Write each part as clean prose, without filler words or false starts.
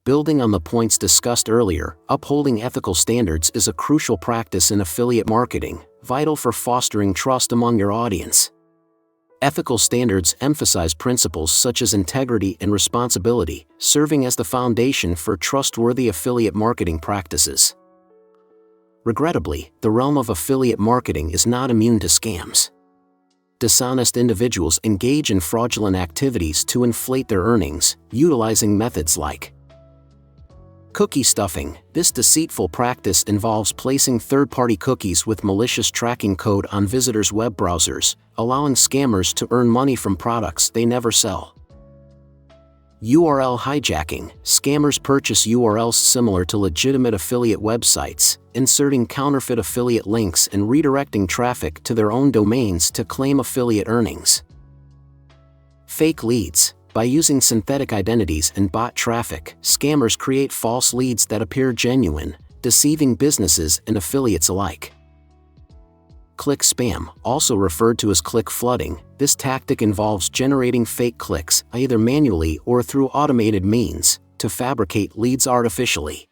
Building on the points discussed earlier, upholding ethical standards is a crucial practice in affiliate marketing, vital for fostering trust among your audience. Ethical standards emphasize principles such as integrity and responsibility, serving as the foundation for trustworthy affiliate marketing practices. Regrettably, the realm of affiliate marketing is not immune to scams. Dishonest individuals engage in fraudulent activities to inflate their earnings, utilizing methods like cookie stuffing. This deceitful practice involves placing third-party cookies with malicious tracking code on visitors' web browsers, allowing scammers to earn money from products they never sell. URL hijacking. Scammers purchase URLs similar to legitimate affiliate websites, inserting counterfeit affiliate links and redirecting traffic to their own domains to claim affiliate earnings. Fake leads. By using synthetic identities and bot traffic, scammers create false leads that appear genuine, deceiving businesses and affiliates alike. Click spam, also referred to as click flooding. This tactic involves generating fake clicks, either manually or through automated means, to fabricate leads artificially.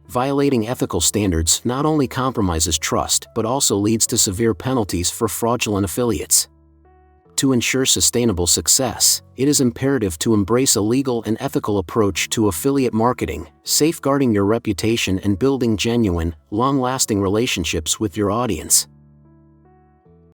Violating ethical standards not only compromises trust but also leads to severe penalties for fraudulent affiliates. To ensure sustainable success, it is imperative to embrace a legal and ethical approach to affiliate marketing, safeguarding your reputation and building genuine, long-lasting relationships with your audience.